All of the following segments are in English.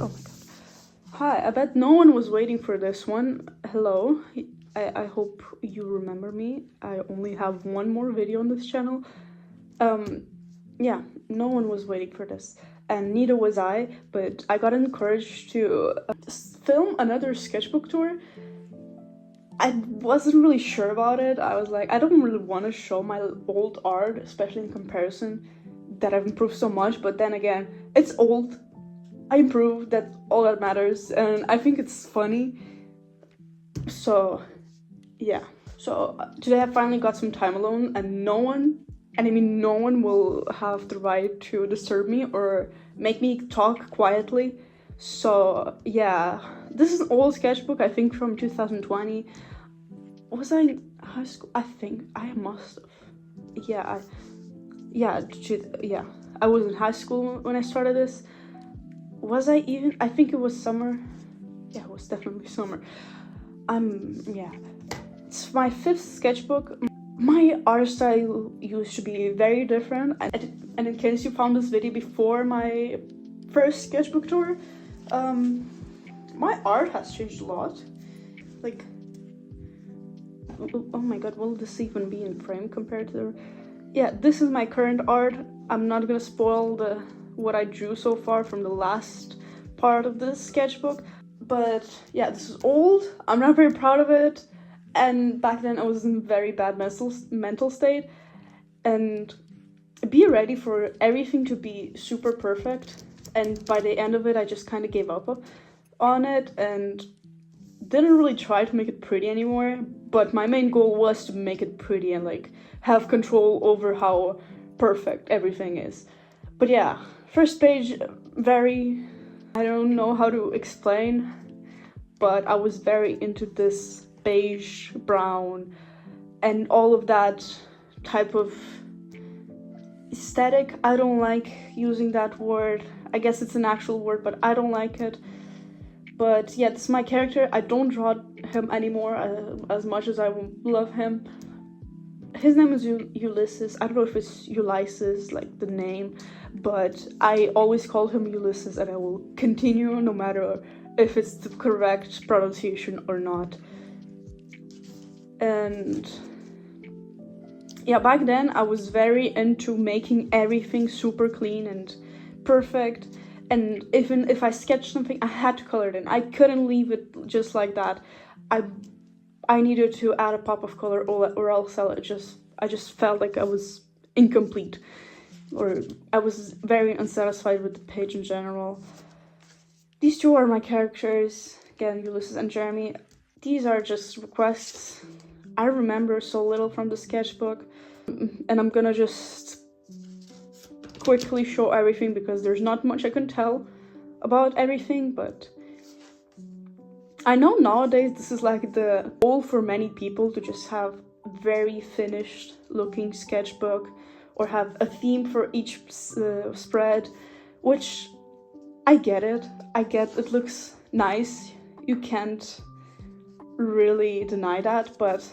Oh my god. Hi, I bet no one was waiting for this one. Hello. I hope you remember me. I only have one more video on this channel. Yeah, no one was waiting for this. And neither was I, but I got encouraged to film another sketchbook tour. I wasn't really sure about it. I was like, I don't really want to show my old art, especially in comparison that I've improved so much, but then again, it's old. I improved, that's all that matters, and I think it's funny. So, yeah. So, today I finally got some time alone, and no one will have the right to disturb me or make me talk quietly. So, yeah. This is an old sketchbook, I think from 2020. Was I in high school? I think I must have. Yeah, I was in high school when I started this. Was I even? I think it was summer. Yeah, it was definitely summer. Yeah. It's my 5th sketchbook. My art style used to be very different. And in case you found this video before my first sketchbook tour, my art has changed a lot. Like, oh my god, will this even be in frame compared to the... Yeah, this is my current art. I'm not gonna spoil what I drew so far from the last part of this sketchbook, but yeah, this is old. I'm not very proud of it, and back then I was in a very bad mental state, and be ready for everything to be super perfect. And by the end of it, I just kind of gave up on it and didn't really try to make it pretty anymore. But my main goal was to make it pretty and like have control over how perfect everything is. But yeah, first page, I don't know how to explain, but I was very into this beige, brown, and all of that type of aesthetic. I don't like using that word. I guess it's an actual word, but I don't like it. But yeah, this is my character. I don't draw him anymore as much as I love him. His name is Ulysses. I don't know if it's Ulysses, like the name, but I always call him Ulysses, and I will continue no matter if it's the correct pronunciation or not. And yeah, back then I was very into making everything super clean and perfect. And even if I sketched something, I had to color it in. I couldn't leave it just like that. I needed to add a pop of color, or else I just felt like I was incomplete, or I was very unsatisfied with the page in general. These two are my characters, again, Ulysses and Jeremy. These are just requests. I remember so little from the sketchbook, and I'm gonna just quickly show everything because there's not much I can tell about everything, but I know nowadays this is like the goal for many people to just have a very finished looking sketchbook or have a theme for each spread, which I get it. It looks nice. You can't really deny that, but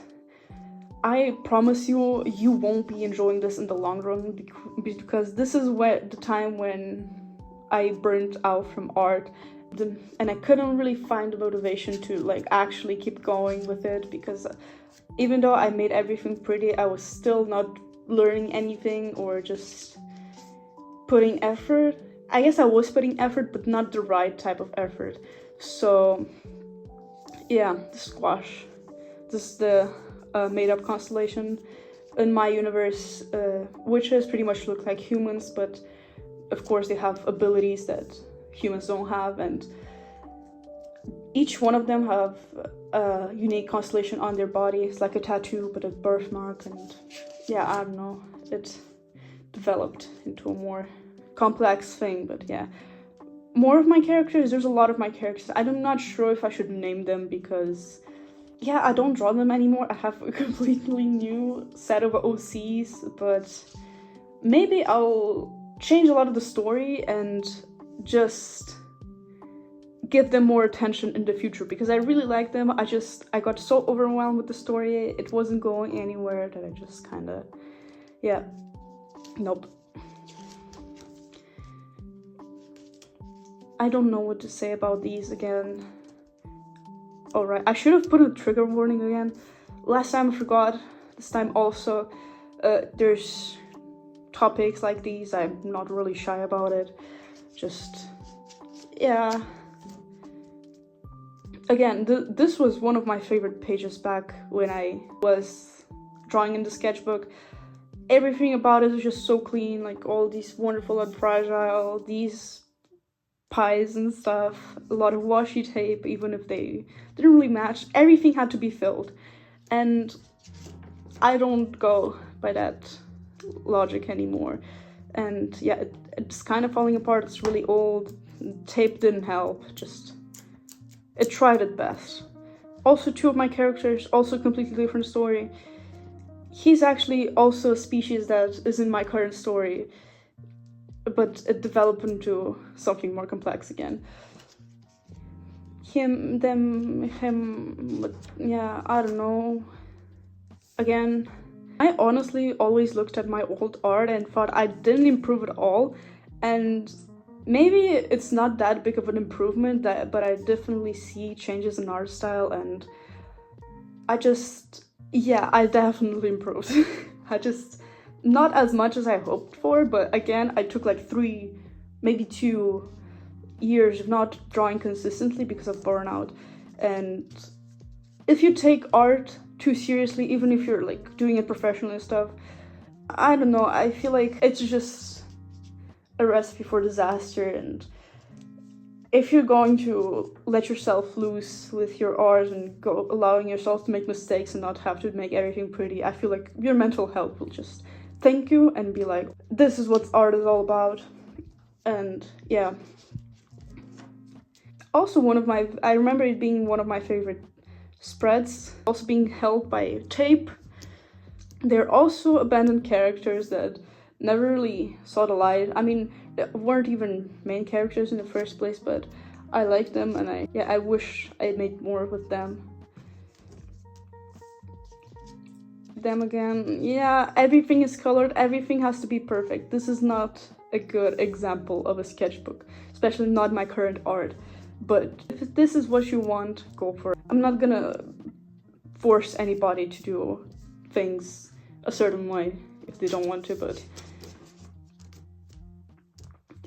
I promise you, you won't be enjoying this in the long run because this is the time when I burnt out from art. And I couldn't really find the motivation to like actually keep going with it, because even though I made everything pretty, I was still not learning anything or just putting effort. I guess I was putting effort, but not the right type of effort. So yeah, this is Gouache. This is the made-up constellation. In my universe, witches pretty much look like humans, but of course they have abilities that humans don't have, and each one of them have a unique constellation on their body. It's like a tattoo, but a birthmark, and yeah, I don't know, it developed into a more complex thing. But yeah, more of my characters. There's a lot of my characters. I'm not sure if I should name them because yeah, I don't draw them anymore. I have a completely new set of OCs, but maybe I'll change a lot of the story and just give them more attention in the future, because I really like them. I got so overwhelmed with the story. It wasn't going anywhere that I just kind of, yeah, nope. I don't know what to say about these again. Alright, I should have put a trigger warning again. Last time I forgot, this time also. There's topics like these, I'm not really shy about it. Just, yeah. Again, this was one of my favorite pages back when I was drawing in the sketchbook. Everything about it is just so clean, like all these wonderful and fragile, these pies and stuff, a lot of washi tape, even if they didn't really match. Everything had to be filled, and I don't go by that logic anymore. And yeah, it's kind of falling apart. It's really old. Tape didn't help. Just, it tried at best. Also, two of my characters, also completely different story. He's actually also a species that is in my current story, but it developed into something more complex again. Him, them, him, but yeah, I don't know. Again, I honestly always looked at my old art and thought I didn't improve at all, and maybe it's not that big of an improvement, but I definitely see changes in art style, and I definitely improved. Not as much as I hoped for, but again, I took like 3, maybe 2 years of not drawing consistently because of burnout. And if you take art too seriously, even if you're like doing it professionally and stuff, I don't know, I feel like it's just a recipe for disaster. And if you're going to let yourself loose with your art and go allowing yourself to make mistakes and not have to make everything pretty, I feel like your mental health will just thank you and be like, this is what art is all about. And yeah. Also I remember it being one of my favorite spreads, also being held by tape. They're also abandoned characters that never really saw the light. I mean, they weren't even main characters in the first place, but I like them, and I wish I had made more with them. Them again, yeah, everything is colored, everything has to be perfect. This is not a good example of a sketchbook, especially not my current art. But if this is what you want, go for it. I'm not gonna force anybody to do things a certain way if they don't want to, but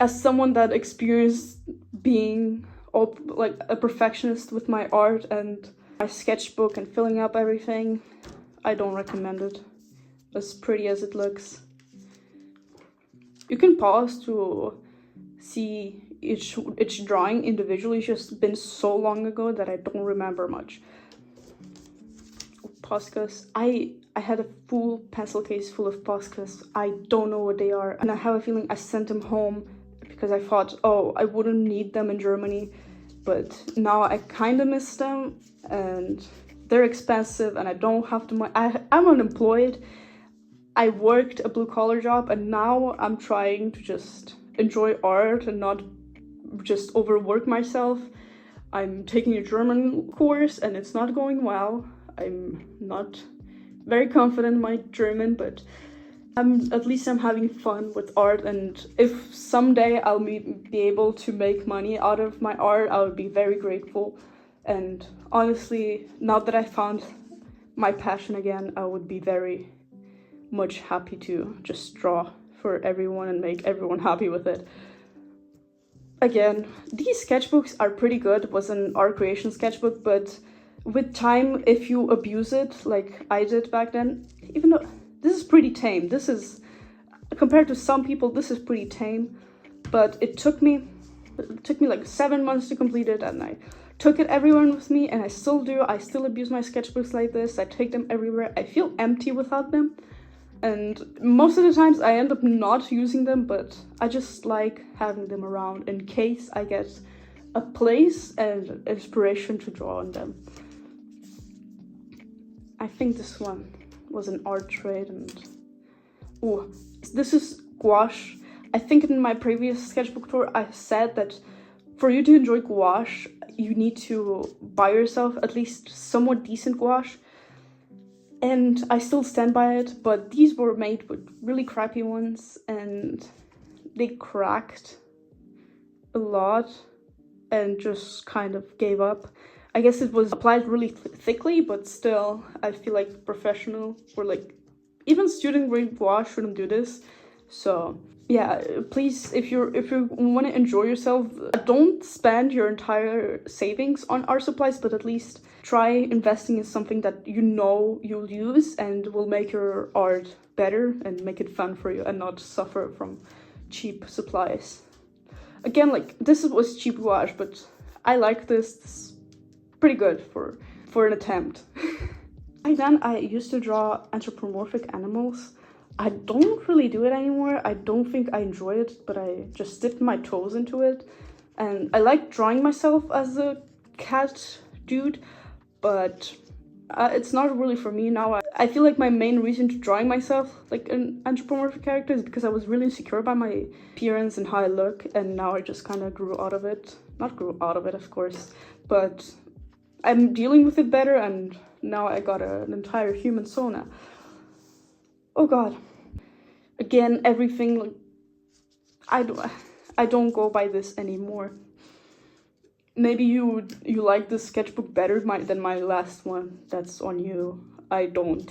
as someone that experienced being like a perfectionist with my art and my sketchbook and filling up everything, I don't recommend it, as pretty as it looks. You can pause to see each drawing individually. It's just been so long ago that I don't remember much. Poscas. I had a full pencil case full of Poscas. I don't know what they are, and I have a feeling I sent them home because I thought, oh, I wouldn't need them in Germany, but now I kind of miss them, and they're expensive, and I don't have the money. I'm unemployed. I worked a blue-collar job, and now I'm trying to just enjoy art and not just overwork myself. I'm taking a German course, and it's not going well. I'm not very confident in my German, but at least I'm having fun with art, and if someday I'll be able to make money out of my art, I would be very grateful. And honestly, now that I found my passion again, I would be very much happy to just draw for everyone and make everyone happy with it. Again, these sketchbooks are pretty good. It was an art creation sketchbook, but with time, if you abuse it like I did back then, even though this is pretty tame, this is, compared to some people, this is pretty tame, but it took me like 7 months to complete it, and I took it everywhere with me, and I still do. I still abuse my sketchbooks like this. I take them everywhere. I feel empty without them, and most of the times I end up not using them, but I just like having them around in case I get a place and inspiration to draw on them. I think this one was an art trade, and oh, this is gouache. I think in my previous sketchbook tour I said that for you to enjoy gouache, you need to buy yourself at least somewhat decent gouache, and I still stand by it, but these were made with really crappy ones, and they cracked a lot. and just kind of gave up. I guess it was applied really thickly, but still, I feel like professional or like even student grade gouache shouldn't do this. So yeah, please, if you want to enjoy yourself, don't spend your entire savings on art supplies, but at least try investing in something that you know you'll use and will make your art better and make it fun for you and not suffer from cheap supplies. Again, like, this was cheap gouache, but I like this. This is pretty good for an attempt. Back then, I used to draw anthropomorphic animals. I don't really do it anymore. I don't think I enjoy it, but I just dipped my toes into it. And I like drawing myself as a cat dude, but it's not really for me now. I feel like my main reason to drawing myself like an anthropomorphic character is because I was really insecure about my appearance and how I look, and now I just kind of grew out of it. Not grew out of it, of course, but I'm dealing with it better, and now I got an entire human soul now. Oh god. Again, everything, I don't go by this anymore. Maybe you like this sketchbook better than my last one. That's on you. I don't.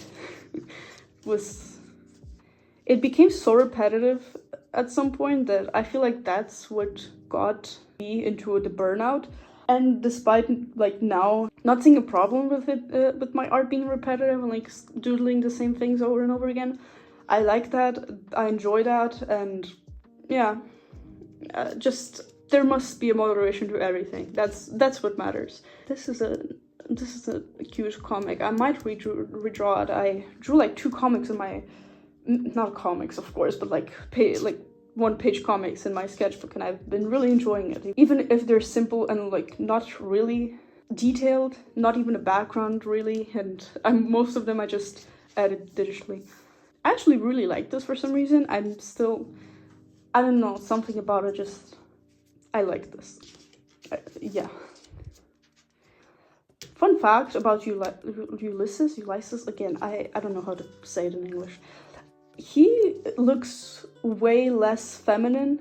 It became so repetitive at some point that I feel like that's what got me into the burnout. And despite like now not seeing a problem with it, with my art being repetitive and like doodling the same things over and over again, I like that. I enjoy that, and yeah, just there must be a moderation to everything. That's what matters. This is a cute comic. I might redraw it. I drew like 2 comics in my, not comics of course, but like one-page comics in my sketchbook, and I've been really enjoying it. Even if they're simple and like not really detailed, not even a background really, and most of them I just added digitally. I actually really like this for some reason. I don't know, something about it just, I like this. Yeah. Fun fact about Ulysses, again, I don't know how to say it in English. He looks way less feminine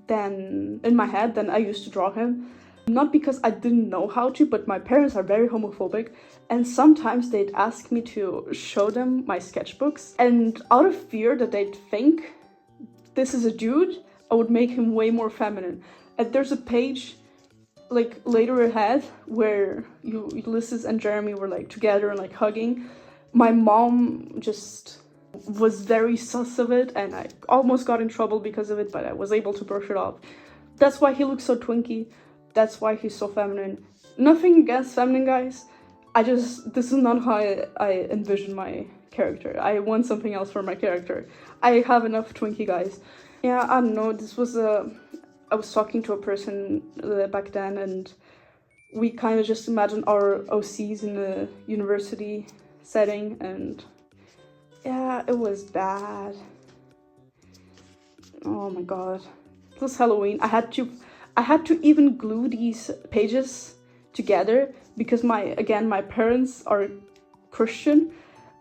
than, in my head, than I used to draw him. Not because I didn't know how to, but my parents are very homophobic, and sometimes they'd ask me to show them my sketchbooks, and out of fear that they'd think this is a dude, I would make him way more feminine. And there's a page like later ahead where Ulysses and Jeremy were like together and like hugging. My mom just was very sus of it, and I almost got in trouble because of it, but I was able to brush it off. That's why he looks so twinky. That's why he's so feminine. Nothing against feminine guys. This is not how I envision my character. I want something else for my character. I have enough twinky guys. Yeah, I don't know. I was talking to a person back then, and we kind of just imagined our OCs in a university setting, and yeah, it was bad. Oh my god. It was Halloween. I had to even glue these pages together because my parents are Christian,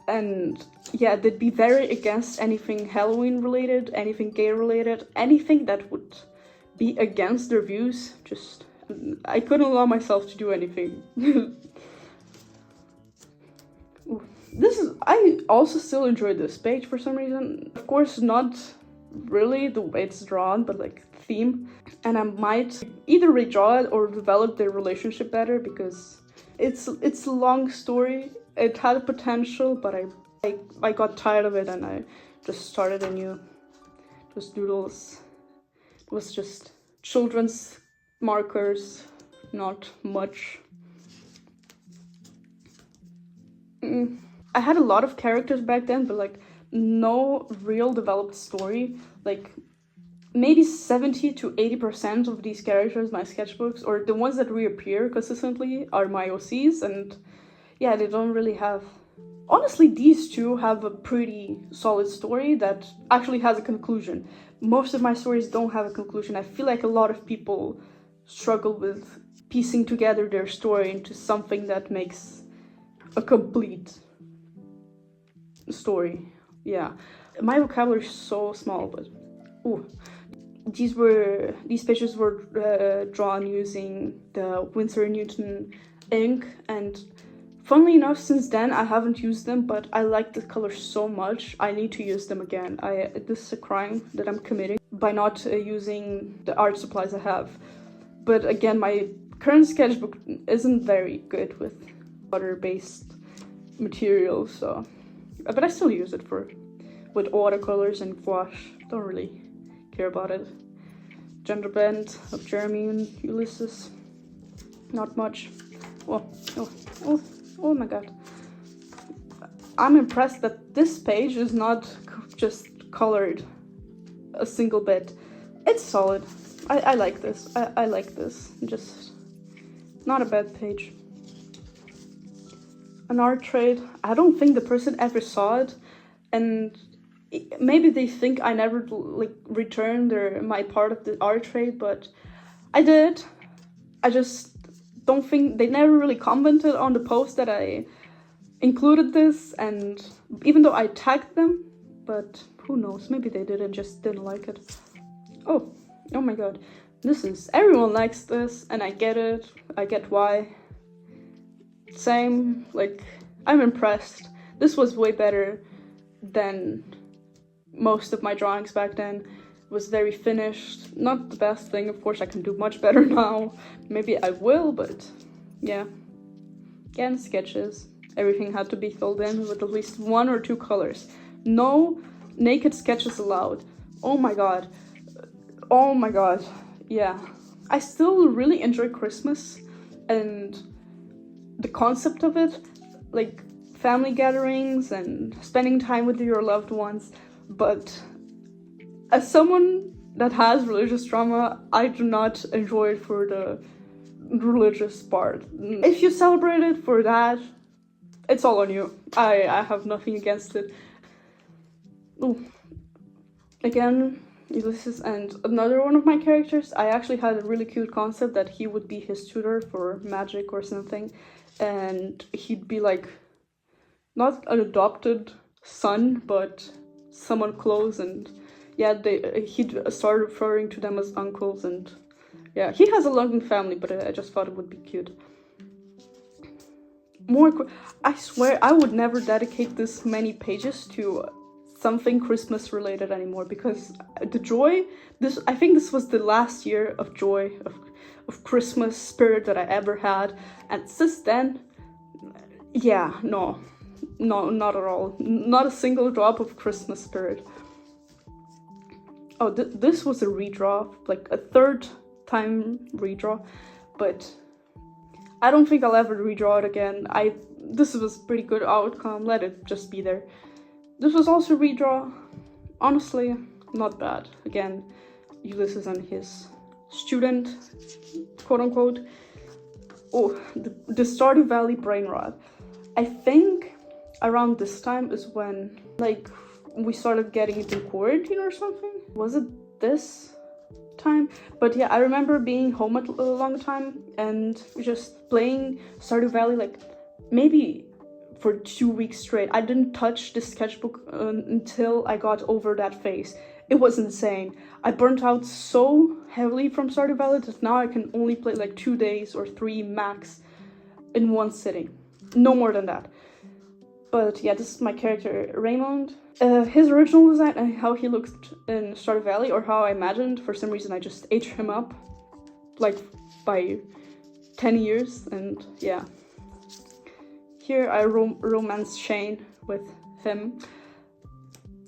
and yeah, they'd be very against anything Halloween related, anything gay related, anything that would be against their views. Just, I couldn't allow myself to do anything. I also still enjoy this page for some reason. Of course, not really the way it's drawn, but like theme. And I might either redraw it or develop their relationship better, because it's a long story. It had potential, but I got tired of it and I just started anew. Just doodles. It was just children's markers, not much. I had a lot of characters back then, but like no real developed story. Like maybe 70 to 80% of these characters, my sketchbooks, or the ones that reappear consistently, are my OCs, and yeah, they don't really have... Honestly, these two have a pretty solid story that actually has a conclusion. Most of my stories don't have a conclusion. I feel like a lot of people struggle with piecing together their story into something that makes a complete story. Yeah, my vocabulary is so small, but ooh. these pages were drawn using the Winsor & Newton ink, and funnily enough, since then I haven't used them, but I like the color so much I need to use them again. This is a crime that I'm committing by not using the art supplies I have. But again, my current sketchbook isn't very good with water-based materials, so but I still use it with watercolors and gouache. Don't really care about it. Gender bend of Jeremy and Ulysses. Not much. Oh my god. I'm impressed that this page is not just colored a single bit. It's solid. I like this. I like this. Just not a bad page. An art trade. I don't think the person ever saw it, and maybe they think I never returned my part of the art trade, but I did. I just don't think they never really commented on the post that I included this, and even though I tagged them, but who knows, maybe they just didn't like it. Oh my god, everyone likes this, and I get it. I get why. Same, I'm impressed. This was way better than most of my drawings back then. It was very finished. Not the best thing, of course. I can do much better now. Maybe I will, but yeah. Again, sketches. Everything had to be filled in with at least 1 or 2 colors. No naked sketches allowed. Oh my god. Yeah. I still really enjoy Christmas and the concept of it, family gatherings and spending time with your loved ones, but as someone that has religious trauma, I do not enjoy it for the religious part. If you celebrate it for that, it's all on you. I have nothing against it. Ooh. Again, Ulysses and another one of my characters, I actually had a really cute concept that he would be his tutor for magic or something, and he'd be not an adopted son, but someone close, and yeah, he'd start referring to them as uncles, and yeah, he has a loving family, but I just thought it would be cute. I swear I would never dedicate this many pages to something Christmas related anymore, because the joy, I think this was the last year of joy, of Christmas spirit that I ever had, and since then, yeah, no, not at all. Not a single drop of Christmas spirit. Oh, this was a redraw, a 3rd time redraw, but I don't think I'll ever redraw it again. This was a pretty good outcome, let it just be there. This was also a redraw, honestly, not bad. Again, Ulysses and his student, quote unquote. Oh, the Stardew Valley brain rot. I think around this time is when, we started getting into quarantine or something. Was it this time? But yeah, I remember being home a long time and just playing Stardew Valley, maybe for 2 weeks straight. I didn't touch the sketchbook until I got over that phase. It was insane. I burnt out so heavily from Stardew Valley that now I can only play 2 days or 3 max in one sitting. No more than that. But yeah, this is my character Raymond. His original design and how he looked in Stardew Valley, or how I imagined, for some reason I just aged him up by 10 years, and yeah. Here I romance Shane with him,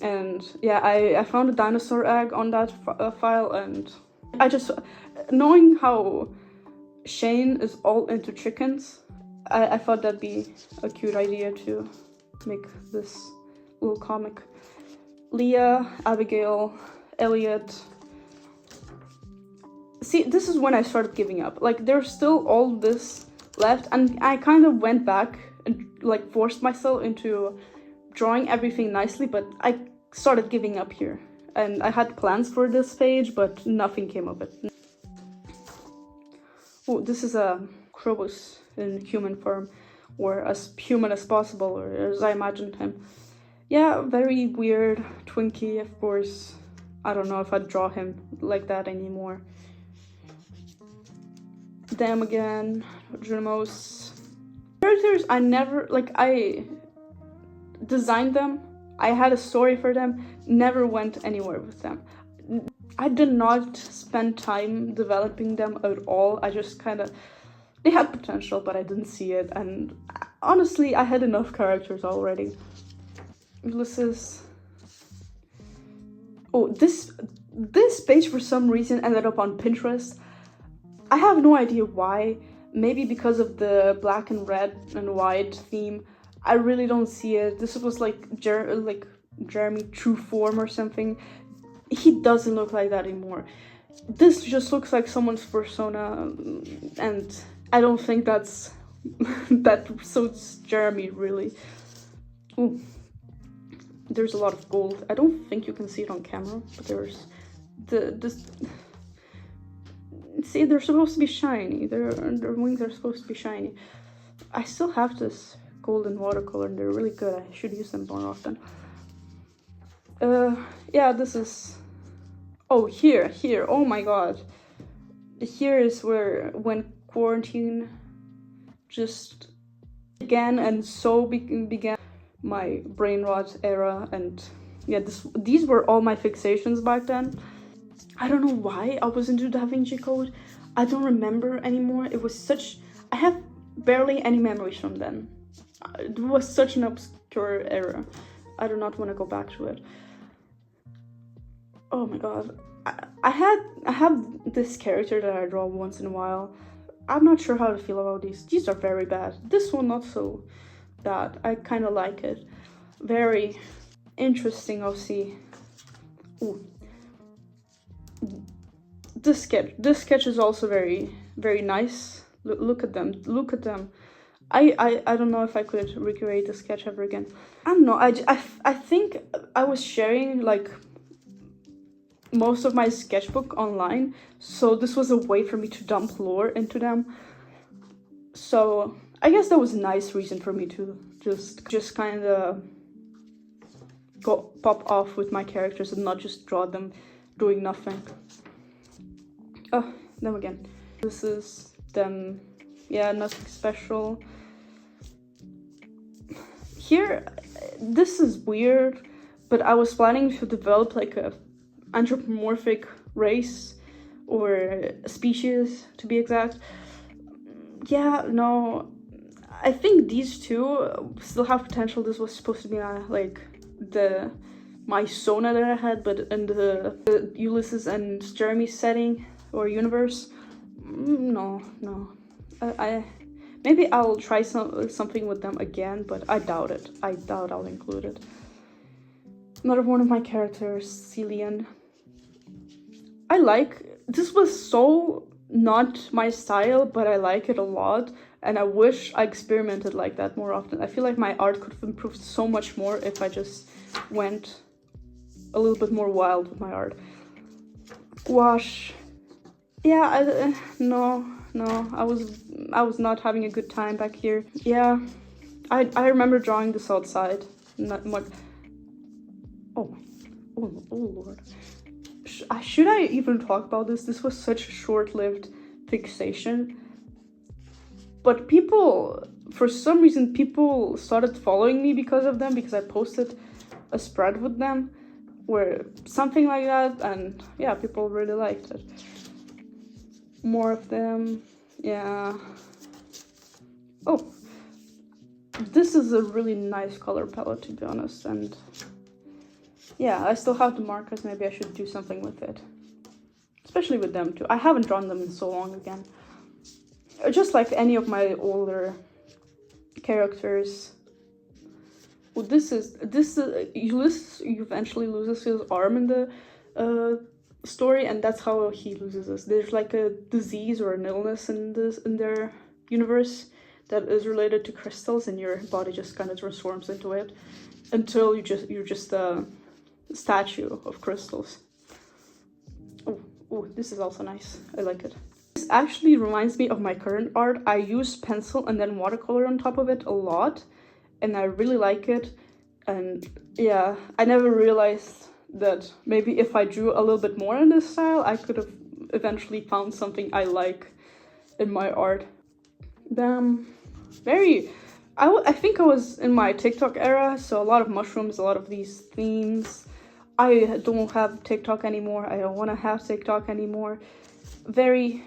and yeah, I found a dinosaur egg on that file, and I just, knowing how Shane is all into chickens, I thought that'd be a cute idea to make this little comic. Leah, Abigail, Elliot. See, this is when I started giving up. There's still all this left, and I kind of went back and forced myself into drawing everything nicely, but I started giving up here. And I had plans for this page, but nothing came of it. Oh, this is a Krobus in human form, or as human as possible, or as I imagined him. Yeah, very weird, twinky, of course. I don't know if I'd draw him like that anymore. Them again, Junimos. Characters I never, like, I designed them, I had a story for them, never went anywhere with them. I did not spend time developing them at all. I just kind of, they had potential, but I didn't see it, and honestly, I had enough characters already. Ulysses. Oh, this page for some reason ended up on Pinterest. I have no idea why. Maybe because of the black and red and white theme. I really don't see it. This was like Jeremy True Form or something. He doesn't look like that anymore. This just looks like someone's persona, and I don't think that's that suits Jeremy really. Ooh. There's a lot of gold. I don't think you can see it on camera, but there's this. See, they're supposed to be shiny. Their wings are supposed to be shiny. I still have this golden watercolor, and they're really good. I should use them more often. Yeah, this is. Oh, here. Oh my god. Here is where when quarantine just began, and so began my brain rot era, and yeah, these were all my fixations back then. I don't know why I was into Da Vinci Code. I don't remember anymore. It was such, I have barely any memories from then. It was such an obscure era. I do not want to go back to it. Oh my god. I have this character that I draw once in a while. I'm not sure how to feel about these. These are very bad. This one not so bad. I kind of like it. Very interesting, I'll see. Ooh. This sketch is also very, very nice. Look at them. I don't know if I could recreate the sketch ever again. I don't know. I think I was sharing like most of my sketchbook online, so this was a way for me to dump lore into them. So I guess that was a nice reason for me to just kind of pop off with my characters and not just draw them doing nothing. Oh, them again. This is them. Yeah, nothing special. Here, this is weird, but I was planning to develop like a anthropomorphic race or a species to be exact. Yeah, no, I think these two still have potential. This was supposed to be like my Sona that I had, but in the Ulysses and Jeremy setting or universe, no. I maybe I'll try something with them again, but I doubt it. I doubt I'll include it. Another one of my characters, Cillian. This was so not my style, but I like it a lot, and I wish I experimented like that more often. I feel like my art could have improved so much more if I just went a little bit more wild with my art. Gouache. Yeah, no, I was not having a good time back here. Yeah, I remember drawing this outside. Not much. Oh lord. Should I even talk about this? This was such a short-lived fixation. But for some reason, people started following me because of them, because I posted a spread with them, or something like that, and yeah, people really liked it. More of them, yeah. Oh, this is a really nice color palette, to be honest, and yeah, I still have the markers. Maybe I should do something with it, especially with them too. I haven't drawn them in so long again. Just like any of my older characters. Well, this Ulysses eventually loses his arm in the story, and that's how he loses this. There's like a disease or an illness in their universe that is related to crystals, and your body just kind of transforms into it until you're just a statue of crystals. Oh, this is also nice. I like it. This actually reminds me of my current art. I use pencil and then watercolor on top of it a lot, and I really like it. And yeah, I never realized that maybe if I drew a little bit more in this style, I could have eventually found something I like in my art. Then, I think I was in my TikTok era, so a lot of mushrooms, a lot of these themes. I don't have TikTok anymore. I don't want to have TikTok anymore. Very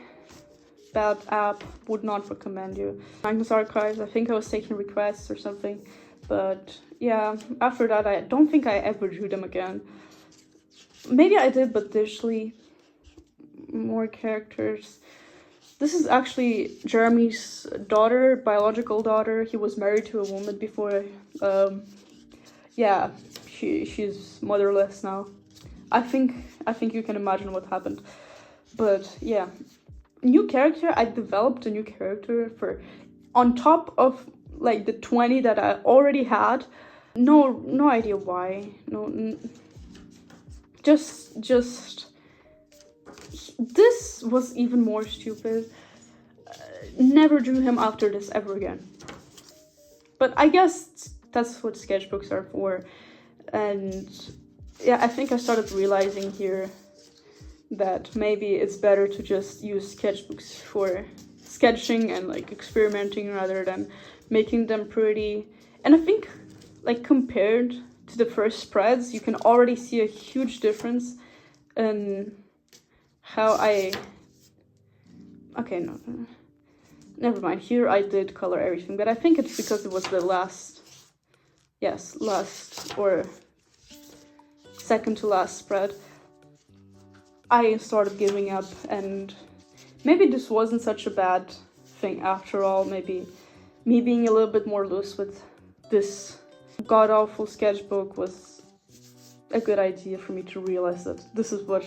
bad app, would not recommend you. Magnus Archives, I think I was taking requests or something, but yeah, after that I don't think I ever drew them again. Maybe I did, but digitally. More characters. This is actually Jeremy's daughter, biological daughter. He was married to a woman before. Yeah, she's motherless now. I think you can imagine what happened. But yeah, new character. I developed a new character for on top of like the 20 that I already had. No idea why. Just this was even more stupid. Never drew him after this ever again. But I guess that's what sketchbooks are for. And yeah, I think I started realizing here that maybe it's better to just use sketchbooks for sketching and like experimenting rather than making them pretty. And I think like compared to the first spreads, you can already see a huge difference in how never mind. Here I did color everything, but I think it's because it was the last or second to last spread. I started giving up, and maybe this wasn't such a bad thing after all. Maybe me being a little bit more loose with this god-awful sketchbook was a good idea for me to realize that this is what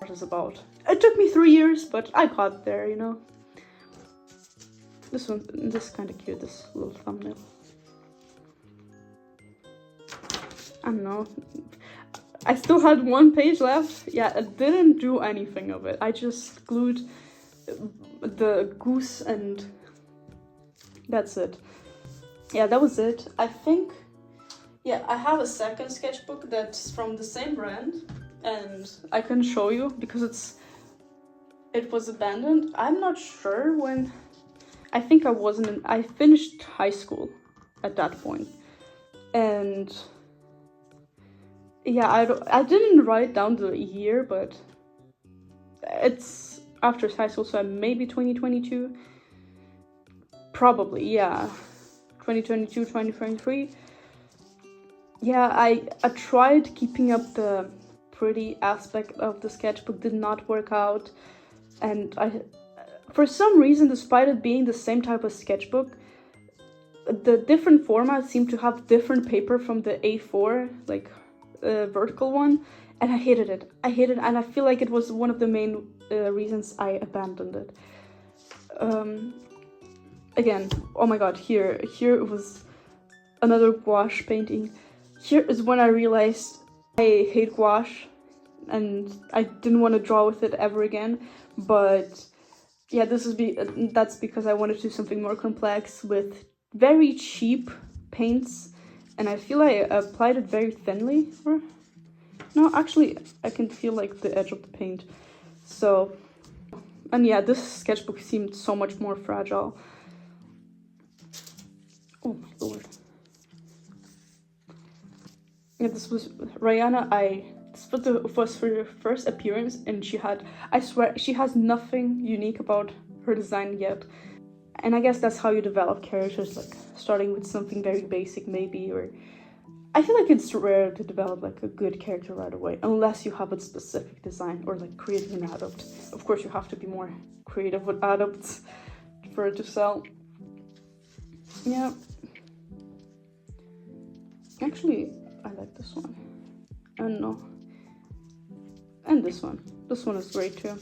art is about. It took me 3 years, but I got there, you know. This is kind of cute, this little thumbnail. I don't know. I still had one page left. Yeah, I didn't do anything of it. I just glued the goose and that's it. Yeah, that was it. I think, yeah, I have a second sketchbook that's from the same brand and I can show you because it was abandoned. I'm not sure when. I think I finished high school at that point. And yeah, I didn't write down the year, but it's after high school, so maybe 2022. Probably, yeah. 2022, 2023. Yeah, I tried keeping up the pretty aspect of the sketchbook, did not work out. And for some reason, despite it being the same type of sketchbook, the different formats seem to have different paper from the A4, like vertical one, and I hated it. And I feel like it was one of the main reasons I abandoned it. Again, oh my god, here it was another gouache painting. Here is when I realized I hate gouache and I didn't want to draw with it ever again. But yeah, that's because I wanted to do something more complex with very cheap paints, and I feel I applied it very thinly. No, actually, I can feel like the edge of the paint. So, and yeah, this sketchbook seemed so much more fragile. Oh my lord. Yeah, this was Rihanna. This was for her first appearance, and I swear, she has nothing unique about her design yet. And I guess that's how you develop characters, like starting with something very basic maybe, or I feel like it's rare to develop like a good character right away, unless you have a specific design or like creating an adopt. Of course, you have to be more creative with adopts for it to sell. Yeah. Actually, I like this one. And no. And this one. This one is great too.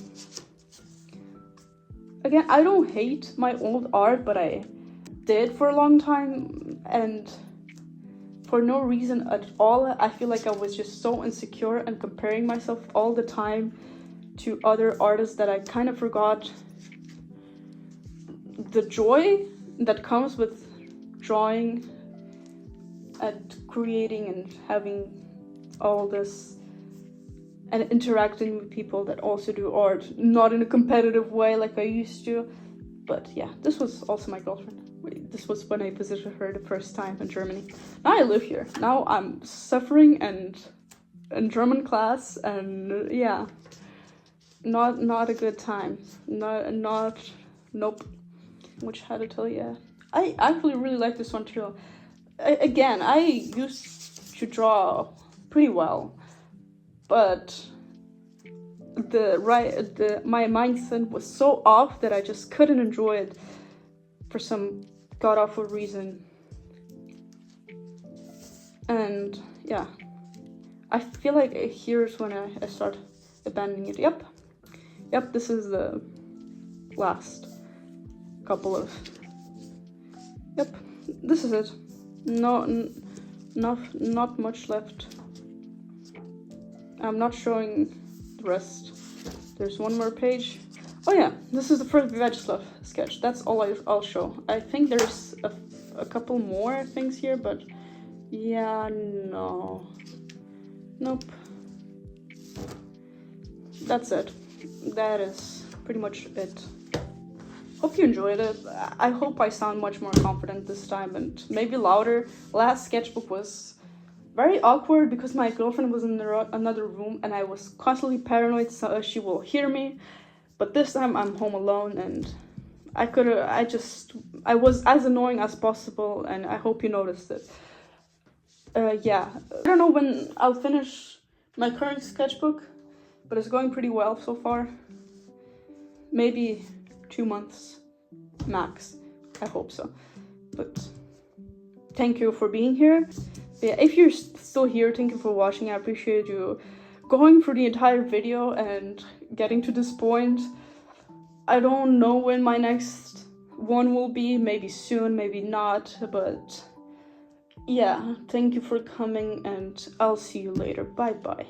Again, I don't hate my old art, but I did for a long time, and for no reason at all. I feel like I was just so insecure and comparing myself all the time to other artists that I kind of forgot the joy that comes with drawing and creating and having all this and interacting with people that also do art, not in a competitive way like I used to. But yeah, this was also my girlfriend. This was when I visited her the first time in Germany. Now I live here. Now I'm suffering and in German class, and yeah, not a good time. Nope. Which had to tell you, I actually really like this one too. Again, I used to draw pretty well, but my mindset was so off that I just couldn't enjoy it for some god awful reason. And yeah, I feel like here's when I start abandoning it. Yep, this is the last couple of, yep, this is it. Not much left. I'm not showing the rest. There's one more page. Oh yeah, this is the first Vyacheslav sketch. That's all I'll show. I think there's a couple more things here, but yeah, no. Nope. That's it. That is pretty much it. Hope you enjoyed it. I hope I sound much more confident this time and maybe louder. Last sketchbook was very awkward because my girlfriend was in another room and I was constantly paranoid so she will hear me. But this time I'm home alone and I was as annoying as possible, and I hope you noticed it. Yeah, I don't know when I'll finish my current sketchbook, but it's going pretty well so far. Maybe 2 months max. I hope so. But thank you for being here. Yeah, if you're still here, thank you for watching. I appreciate you going through the entire video and getting to this point. I don't know when my next one will be. Maybe soon, maybe not. But yeah, thank you for coming and I'll see you later. Bye bye.